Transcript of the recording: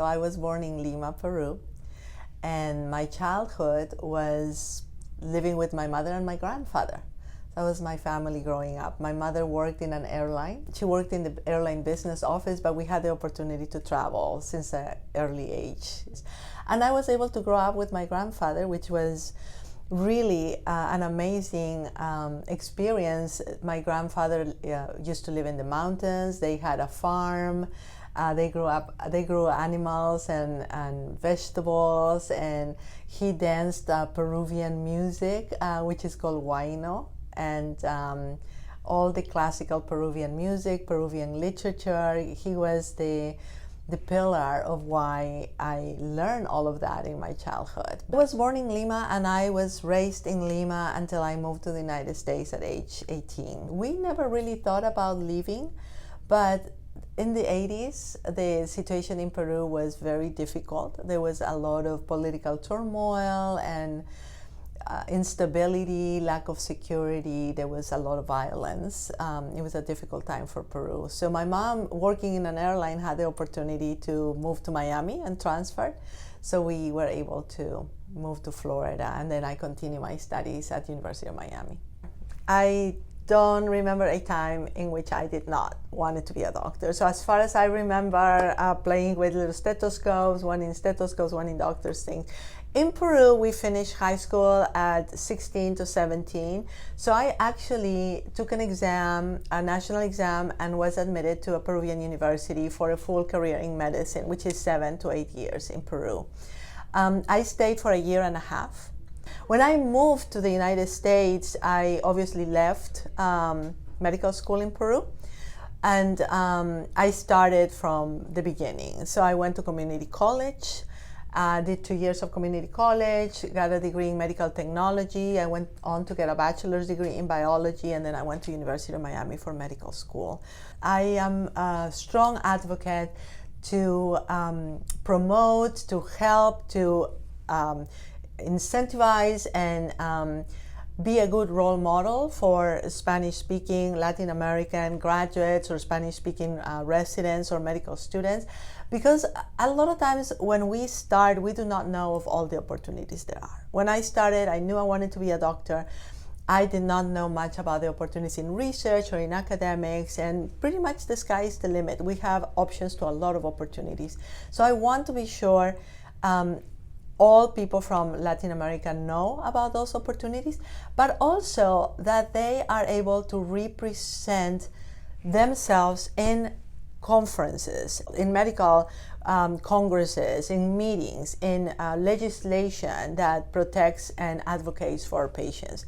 So I was born in Lima, Peru, and my childhood was living with my mother and my grandfather. That was my family growing up. My mother worked in an airline. She worked in the airline business office, but we had the opportunity to travel since an early age. And I was able to grow up with my grandfather, which was really an amazing experience. My grandfather used to live in the mountains. They had a farm. They grew animals and vegetables, and he danced Peruvian music, which is called huayno, and all the classical Peruvian music, Peruvian literature. He was the pillar of why I learned all of that in my childhood. I was born in Lima, and I was raised in Lima until I moved to the United States at age 18. We never really thought about leaving, but in the 80s, the situation in Peru was very difficult. There was a lot of political turmoil and instability, lack of security. There was a lot of violence. It was a difficult time for Peru. So my mom, working in an airline, had the opportunity to move to Miami and transfer. So we were able to move to Florida, and then I continued my studies at University of Miami. I don't remember a time in which I did not want to be a doctor. So as far as I remember, playing with little stethoscopes, one in stethoscopes, one in doctor's things. In Peru, we finished high school at 16 to 17. So I actually took an exam, a national exam, and was admitted to a Peruvian university for a full career in medicine, which is 7 to 8 years in Peru. I stayed for a year and a half. When I moved to the United States, I obviously left medical school in Peru, and I started from the beginning. So I went to community college, did 2 years of community college, got a degree in medical technology. I went on to get a bachelor's degree in biology, and then I went to University of Miami for medical school. I am a strong advocate to promote, to help, to incentivize and be a good role model for Spanish-speaking Latin American graduates or Spanish-speaking residents or medical students, because a lot of times when we start, we do not know of all the opportunities there are. When I started, I knew I wanted to be a doctor. I did not know much about the opportunities in research or in academics, and pretty much the sky is the limit. We have options to a lot of opportunities. So I want to be sure all people from Latin America know about those opportunities, but also that they are able to represent themselves in conferences, in medical congresses, in meetings, in legislation that protects and advocates for patients.